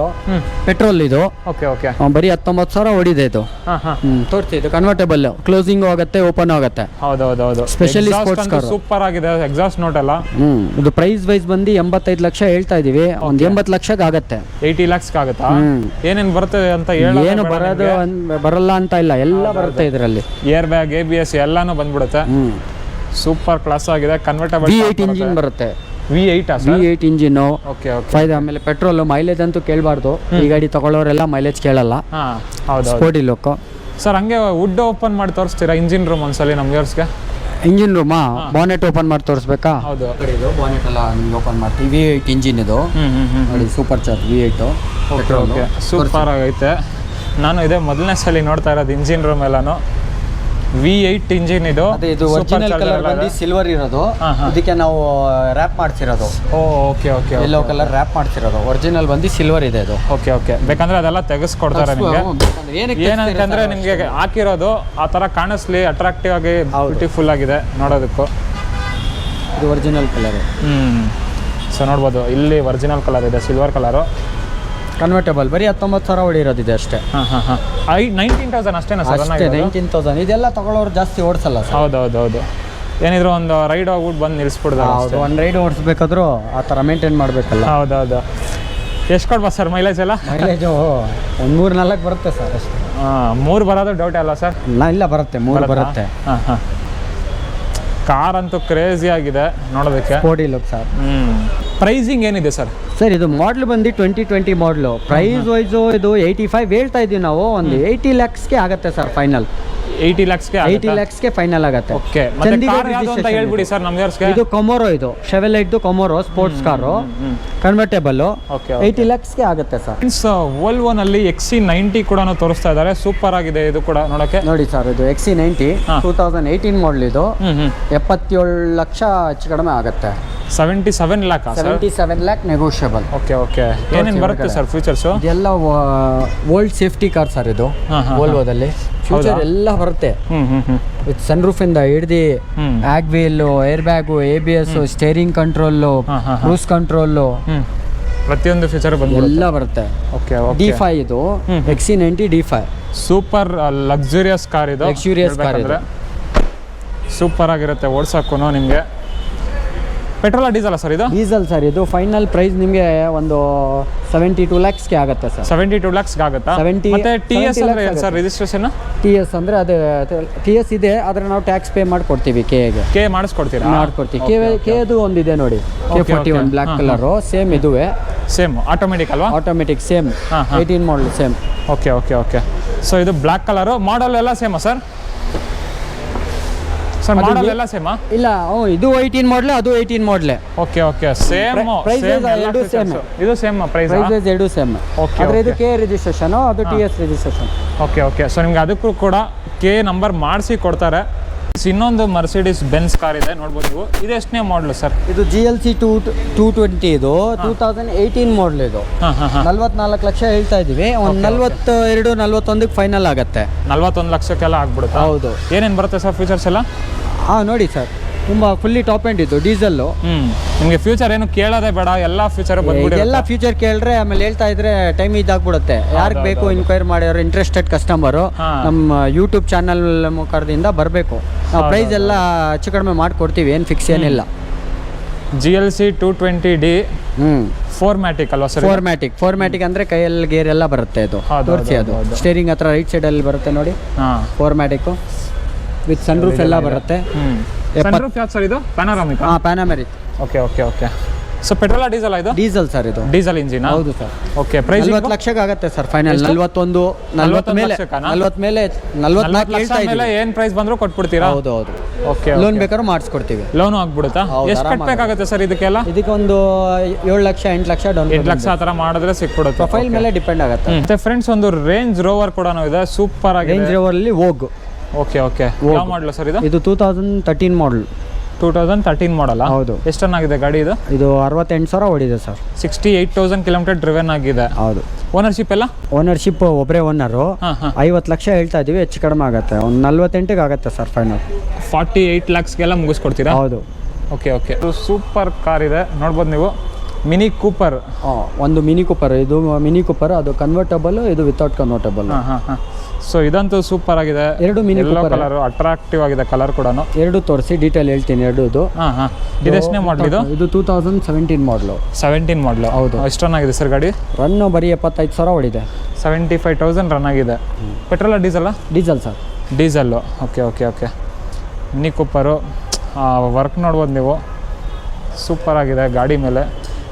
ಪೆಟ್ರೋಲ್. ಇದು ಓಕೆ ಬರೀ 19,000 ಓಡಿದೆ ಇದು. ತೋರಿಸಿ, ಇದು ಕನ್ವರ್ಟೇಬಲ್, ಕ್ಲೋಸಿಂಗ್ ಆಗುತ್ತೆ, ಓಪನ್ ಆಗುತ್ತೆ. ಹೌದು. ಸ್ಪೆಷಲಿ ಸ್ಪೋರ್ಟ್ಸ್ ಕಾರ್, ಸೂಪರ್ ಆಗಿದೆ. ಎಕ್ಸಾಸ್ಟ್ ನೋಟ್ ಎಲ್ಲ. ಇದು ಪ್ರೈಸ್ ವೈಸ್ ಬಂದು 85 ಲಕ್ಷ ಹೇಳ್ತಾ ಇದೀವಿ, ಒಂದು 80 ಲಕ್ಷಕ್ಕೆ ಆಗುತ್ತೆ. 80 ಲ್ಯಾಕ್ಸ್ ಆಗುತ್ತಾ? ಏನೇನು ಬರುತ್ತೆ ಅಂತ ಏನು ಬರಲ್ಲ ಅಂತ ಇಲ್ಲ, ಎಲ್ಲ ಬರುತ್ತೆ ಇದರಲ್ಲಿ. ಏರ್ ಬ್ಯಾಗ್, ABS ಎಲ್ಲಾನು ಬಂದ್ಬಿಡುತ್ತೆ. ಸೂಪರ್ ಕ್ಲಾಸ್ ಆಗಿದೆ. ಕನ್ವರ್ಟಬಲ್ V8 ಇಂಜಿನ್ ಬರುತ್ತೆ. V8 engine. ಓಕೆ. ಆಮೇಲೆ ಪೆಟ್ರೋಲ್. ಮೈಲೇಜ್ ಅಂತೂ ಕೇಳಬಾರ್ದು, ಈ ಗಾಡಿ ತಗೊಳ್ಳೋರೆಲ್ಲ ಮೈಲೇಜ್ ಕೇಳಲ್ಲ. ಹೌದು. Sporty look sir. ಹಂಗೆ ವುಡ್ ಓಪನ್ ಮಾಡಿ ತೋರಿಸ್ತೀರಾ ಇಂಜಿನ್ ರೂಮ್ ಒಂದ್ಸಲಿ ನಮ್ಮ ವ್ಯೂವರ್ಸ್ಗೆ? ಇಂಜಿನ್ ರೂಮಾ ಬಾನೆಟ್ ಓಪನ್ ಮಾಡಿ ತೋರಿಸ್ಬೇಕಾ? ಹೌದು. ಇದು ಬಾನೆಟ್ ಎಲ್ಲ ನಿಮ್ಗೆ ಓಪನ್ ಮಾಡ್ತೀವಿ. V8 ಇಂಜಿನ್ ಇದು ನೋಡಿ, super charge V8. Okay, super ಆಗೈತೆ. ನಾನು ಇದೇ ಮೊದಲನೇ ಸಲ ನೋಡ್ತಾ ಇರೋದು ಇಂಜಿನ್ ರೂಮ್ ಎಲ್ಲಾನು. V8 ಇಂಜಿನ್ ಇದು. ಇದು ಒರಿಜಿನಲ್ ಕಲರ್ ಬಂದು ಸಿಲ್ವರ್ ಇರೋದು. ಇದಕ್ಕೆ ನಾವು ರ್ಯಾಪ್ ಮಾಡ್ಸಿರೋದು. Okay okay. Yellow colour wrap ಮಾಡ್ಸಿರೋದು. ಒರಿಜಿನಲ್ ಬಂದು ಸಿಲ್ವರ್ ಇದೆ ಇದು. Okay okay. ಬೇಕಂದ್ರೆ ಅದೆಲ್ಲ ತೆಗೆಸ್ಕೊಡ್ತಾರೆ ನಿಮಗೆ. ಏನಂತಂದ್ರೆ ನಿಮಗೆ ಹಾಕಿರೋದು ಆ ಥರ ಕಾಣಿಸ್ಲಿ, ಅಟ್ರಾಕ್ಟಿವ್ ಆಗಿ ಬ್ಯೂಟಿಫುಲ್ ಆಗಿದೆ ನೋಡೋದಕ್ಕೂ. ಇದು ಒರಿಜಿನಲ್ ಕಲರ್. ಸೊ ನೋಡ್ಬೋದು, ಇಲ್ಲಿ ಒರಿಜಿನಲ್ ಕಲರ್ ಇದೆ, ಸಿಲ್ವರ್ ಕಲರು. ಕನ್ವರ್ಟೇಬಲ್ ಬರೀ 19,000 ಹೊಡಿರೋದಿದೆ ಅಷ್ಟೇ. 19,000 ಅಷ್ಟೇನಾ ಸರ್? 19,000. ಇದೆಲ್ಲ ತಗೊಳ್ಳೋರು ಜಾಸ್ತಿ ಓಡಿಸಲ್ಲ ಸರ್. ಹೌದೌದು. ಏನಿದ್ರು ಒಂದು ರೈಡ್ ಹೋಗ್ಬಿಟ್ಟು ಬಂದು ನಿಲ್ಲಿಸ್ಬಿಡ್ತಾರೆ. ಹೌದು, ಒಂದು ರೈಡ್ ಓಡಿಸ್ಬೇಕಾದ್ರೂ ಆ ಥರ ಮೇಂಟೈನ್ ಮಾಡಬೇಕಲ್ಲ. ಹೌದೌದು. ಎಷ್ಟು ಕೊಡ್ಬೋದು ಸರ್ ಮೈಲೇಜ್ ಎಲ್ಲ? ಮೈಲೇಜು ಒಂದು 3-4 ಬರುತ್ತೆ ಸರ್ ಅಷ್ಟೇ. 3 ಬರೋದು ಡೌಟ್ ಅಲ್ಲ ಸರ್? ಇಲ್ಲ, ಬರುತ್ತೆ, 3 ಬರುತ್ತೆ. ಹಾಂ. ಕಾರ್ ಅಂತೂ ಕ್ರೇಜಿ ಆಗಿದೆ ನೋಡೋದಕ್ಕೆ. Sporty look sir. ಪ್ರೈಸಿಂಗ್ ಏನಿದೆ ಸರ್? ಸರ್ ಇದು ಮಾಡಲ್ ಬಂದು 2020 ಮಾಡಲು. ಪ್ರೈಸ್ ವೈಸು ಇದು 85 ಹೇಳ್ತಾ ಇದ್ದೀವಿ ನಾವು. ಒಂದು 80 lakhsಗೆ ಆಗುತ್ತೆ ಸರ್ ಫೈನಲ್. 80 lakhsಗೆ 80 lakhsಗೆ ಫೈನಲ್ ಆಗುತ್ತೆ. ಓಕೆ. ಅಂತ ಹೇಳ್ಬಿಡಿ ಸರ್ ನಮ್ಮ ವ್ಯೂವರ್ಸ್ಗೆ. ಇದು ಕೊಮೋರೋ, ಇದು ಶೆವೆಲೆಟ್ದು ಕೊಮೋರೋ ಸ್ಪೋರ್ಟ್ಸ್ ಕಾರು, ಕನ್ವರ್ಟೇಬಲ್. 80 lakhsಗೆ ಆಗುತ್ತೆ ಸರ್. ವೋಲ್ವೋನಲ್ಲಿ XC90 ಕೂಡ ತೋರಿಸ್ತಾ ಇದ್ದಾರೆ. ಸೂಪರ್ ಆಗಿದೆ ಇದು ಕೂಡ ನೋಡೋಕೆ. ನೋಡಿ ಸರ್, ಇದು XC90 2018 ಮಾಡಲ್. ಇದು 77 ಲಕ್ಷ ಹೆಚ್ಚು ಕಡಿಮೆ ಆಗುತ್ತೆ. 77 lakh. 77 lakh negotiable. Okay okay. ಏನೇನು ಬರುತ್ತೆ ಸರ್ ಫೀಚರ್ಸು? ಇದೆಲ್ಲ ವರ್ಲ್ಡ್ ಸೇಫ್ಟಿ ಕಾರ್ ಸರ್ ಇದು. ವೋಲ್ವೋದಲ್ಲಿ ಫ್ಯೂಚರ್ ಎಲ್ಲ ಬರುತ್ತೆ. ವಿತ್ ಸನ್ ರೂಫ್ ಇಂದ ಹಿಡ್ದು ಆಗ್ wheel, air bag, ABS, steering control, cruise control, ಪ್ರತಿಯೊಂದು ಫೀಚರ್ ಎಲ್ಲ ಬರುತ್ತೆ. ಓಕೆ. D5 ಇದು XC90 D5. Super luxurious car ಇದು. ಲಕ್ಸುರಿಯಸ್ ಕಾರ್ ಇದು. ಸೂಪರ್ ಆಗಿರುತ್ತೆ ಓಡಿಸೋಕ್ಕೂ ನಿಮಗೆ. ಪೆಟ್ರೋಲ್ ಡೀಸೆಲ್ ಸರ್ ಇದು? ಡೀಸೆಲ್ ಸರ್ ಇದು. ಫೈನಲ್ ಪ್ರೈಸ್ ನಿಮಗೆ ಒಂದು 72 lakhsಗೆ ಆಗುತ್ತೆ ಸರ್. 72 lakhsಗೆ ಆಗುತ್ತಾ? ಮತ್ತೆ TS ಅಂದ್ರೆ ಏನು ಸರ್ ರಿಜಿಸ್ಟ್ರೇಷನ್? TS ಅಂದರೆ ಅದು TS ಇದೆ, ಆದರೆ ನಾವು ಟ್ಯಾಕ್ಸ್ ಪೇ ಮಾಡಿಕೊಡ್ತೀವಿ. ಕೆ ಮಾಡಿಸ್ಕೊಡ್ತೀರಾ? ಮಾಡ್ಕೊಡ್ತೀವಿ. ಕೆದು ಒಂದಿದೆ ನೋಡಿ, K41 ಬ್ಲ್ಯಾಕ್ ಕಲರು. ಸೇಮ್ ಇದುವೇ, ಸೇಮ್ ಆಟೋಮೆಟಿಕ್ ಅಲ್ವಾ? Automatic same. 18 model same. Okay okay okay. So ಇದು ಬ್ಲ್ಯಾಕ್ ಕಲರು. ಮಾಡಲ್ ಎಲ್ಲ ಸೇಮಾ ಸರ್? ಸರ್ ಮಾಡಲ್ ಎಲ್ಲ ಸೇಮಾ? ಇಲ್ಲ, ಇದು 18 ಮಾಡಲ್, ಅದು 18 model. Okay okay. Same price ಎರಡು ಸೇಮ್. ಇದು ಸೇಮ್ ಪ್ರೈಸ್ ಎರಡು ಸೇಮ್. ಓಕೆ. ಆದರೆ ಇದು K ರಿಜಿಸ್ಟ್ರೇಷನ್, ಅದು TS registration. Okay okay. So ನಿಮ್ಗೆ ಅದಕ್ಕೂ ಕೂಡ K ನಂಬರ್ ಮಾಡಿಸಿ ಕೊಡ್ತಾರೆ. ಇನ್ನೊಂದು ಮರ್ಸಿಡೀಸ್ ಬೆನ್ಸ್ ಕಾರ್ ಇದೆ ನೋಡ್ಬೋದು ನೀವು. ಇದು ಎಷ್ಟನೇ ಮಾಡಲು ಸರ್? ಇದು GLC 220. ಇದು 2018 ಮಾಡಲ್. ಇದು 44 ಲಕ್ಷ ಹೇಳ್ತಾ ಇದೀವಿ. ಒಂದು 42-41ಕ್ಕೆ ಫೈನಲ್ ಆಗುತ್ತೆ. 41 ಲಕ್ಷಕ್ಕೆಲ್ಲ ಆಗ್ಬಿಡುತ್ತೆ. ಹೌದು. ಏನೇನು ಬರುತ್ತೆ ಸರ್ ಫೀಚರ್ಸ್ ಎಲ್ಲ? ನೋಡಿ ಸರ್, ತುಂಬ ಫುಲ್ಲಿ ಟಾಪ್ ಎಂಡ್ ಇದು ಡೀಸೆಲ್ಲು. ನಿಮಗೆ ಫ್ಯೂಚರ್ ಏನು ಕೇಳೋದೇ ಬೇಡ, ಎಲ್ಲ ಫ್ಯೂಚರ್ ಬಂದ್ಬಿಡಿ. ಎಲ್ಲ ಫ್ಯೂಚರ್ ಕೇಳಿದ್ರೆ ಆಮೇಲೆ ಹೇಳ್ತಾ ಇದ್ರೆ ಟೈಮ್ ಇದಾಗ್ಬಿಡುತ್ತೆ. ಯಾರಿಗೆ ಬೇಕು ಇನ್ಕ್ವೈರಿ ಮಾಡಿರೋ ಇಂಟ್ರೆಸ್ಟೆಡ್ ಕಸ್ಟಮರು ನಮ್ಮ ಯೂಟ್ಯೂಬ್ ಚಾನಲ್ ಮುಖಾಂತರದಿಂದ ಬರಬೇಕು. ನಾವು ಪ್ರೈಸ್ ಎಲ್ಲ ಹೆಚ್ಚು ಕಡಿಮೆ ಮಾಡಿಕೊಡ್ತೀವಿ, ಏನು ಫಿಕ್ಸ್ ಏನಿಲ್ಲ. GLC 220D ಫೋರ್ಮ್ಯಾಟಿಕ್ ಅಲ್ವಾ ಸರ್? ಫೋರ್ಮ್ಯಾಟಿಕ್ ಅಂದರೆ ಕೈಯಲ್ಲಿ ಗೇರ್ ಎಲ್ಲ ಬರುತ್ತೆ. ಇದು ತೋರಿಸಿ, ಅದು ಸ್ಟೇರಿಂಗ್ ಹತ್ರ ರೈಟ್ ಸೈಡಲ್ಲಿ ಬರುತ್ತೆ ನೋಡಿ. ಫೋರ್ಮ್ಯಾಟಿಕ್ಕು ವಿತ್ ಸನ್ ರೂಫ್ ಎಲ್ಲ ಬರುತ್ತೆ. ಸನ್ರೂಫ್ ಯಾವ್ದು ಸರ್ ಇದು? Panoramic. Panoramic. Okay okay okay. So petrol diesel ಇದು? ಡೀಸೆಲ್ ಸರ್ ಇದು. Diesel engine? ಹೌದು ಸರ್. ಓಕೆ. ಪ್ರೈಸ್ 40 ಲಕ್ಷಕ್ಕೆ ಆಗುತ್ತೆ ಸರ್ ಫೈನಲ್. 40 ಮೇಲೆ 44 ಲಕ್ಷ ಮೇಲೆ ಏನು ಪ್ರೈಸ್ ಬಂದರೂ ಕೊಟ್ಬಿಡ್ತೀರಾ? ಹೌದು ಹೌದು. ಓಕೆ. ಲೋನ್ ಬೇಕಾದ್ರೂ ಮಾಡಿಸ್ಕೊಡ್ತೀವಿ. ಲೋನು ಆಗ್ಬಿಡುತ್ತಾ? ಎಷ್ಟು ಕಟ್ಟಬೇಕಾಗುತ್ತೆ ಸರ್ ಇದಕ್ಕೆಲ್ಲ? ಇದಕ್ಕೆ ಒಂದು 7 ಲಕ್ಷ 8 ಲಕ್ಷ ಡೌನ್. 8 ಲಕ್ಷ ಆ ಥರ ಮಾಡಿದ್ರೆ ಸಿಕ್ಬಿಡುತ್ತೆ. ಪ್ರೊಫೈಲ್ ಮೇಲೆ ಡಿಪೆಂಡ್ ಆಗುತ್ತೆ. ಮತ್ತೆ ಫ್ರೆಂಡ್ಸ್, ಒಂದು ರೇಂಜ್ ರೋವರ್ ಕೂಡ ಇದೆ, ಸೂಪರ್ ಆಗಿ. ರೇಂಜ್ ರೋವರ್ ಅಲ್ಲಿ ವೋಗ್. Okay okay. ಯಾವ ಮಾಡಲು ಸರ್ ಇದು? ಇದು 2013 ಮಾಡಲ್. 2013 ಮಾಡಲ್ಲ? ಹೌದು. ಎಷ್ಟು ಟನ್ ಆಗಿದೆ ಗಾಡಿ ಇದು? ಇದು 68,000 ಓಡಿದೆ ಸರ್. 68,000 ಕಿಲೋಮೀಟರ್ ಡ್ರಿವೆನ್ ಆಗಿದೆ. ಹೌದು. ಓನರ್ಶಿಪ್ ಎಲ್ಲ? ಓನರ್ಶಿಪ್ ಒಬ್ಬರೇ ಓನರು. 50 ಲಕ್ಷ ಹೇಳ್ತಾ ಇದೀವಿ, ಹೆಚ್ಚು ಕಡಿಮೆ ಆಗುತ್ತೆ. ಒಂದು 48ಗೆ ಆಗುತ್ತೆ ಸರ್ ಫೈನಲ್. 48 ಲ್ಯಾಕ್ಸ್ಗೆಲ್ಲ ಮುಗಿಸ್ಕೊಡ್ತೀರಾ? ಹೌದು. Okay okay. ಸೂಪರ್ ಕಾರ್ ಇದೆ ನೋಡ್ಬೋದು ನೀವು. Mini Cooper. ಒಂದು ಮಿನಿ ಕೂಪರ್. ಇದು ಮಿನಿ ಕೂಪರ್, ಅದು ಕನ್ವರ್ಟಬಲ್, ಇದು ವಿತೌಟ್ ಕನ್ವರ್ಟಬಲ್. ಸೊ ಇದಂತೂ ಸೂಪರ್ ಆಗಿದೆ. ಎರಡು ಮಿನಿ ಕಲರ್ ಅಟ್ರಾಕ್ಟಿವ್ ಆಗಿದೆ ಕಲರ್ ಕೂಡ. ಎರಡು ತೋರಿಸಿ ಡೀಟೇಲ್ ಹೇಳ್ತೀನಿ. ಎರಡು ಇದು ಎಷ್ಟನೇ ಮಾಡಲ್ ಇದು? ಇದು 2017 ಮಾಡಲು. 17 ಮಾಡಲು. ಹೌದು. ಎಷ್ಟು ರನ್ ಆಗಿದೆ ಸರ್ ಗಾಡಿ? ರನ್ನು ಬರೀ 75,000 ಓಡಿದೆ. 75,000 ರನ್ ಆಗಿದೆ. ಪೆಟ್ರೋಲ್ ಡೀಸೆಲ್ಲ? Diesel sir. Diesel. Okay okay okay. Mini Cooper work ನೋಡ್ಬೋದು ನೀವು, ಸೂಪರ್ ಆಗಿದೆ ಗಾಡಿ ಮೇಲೆ.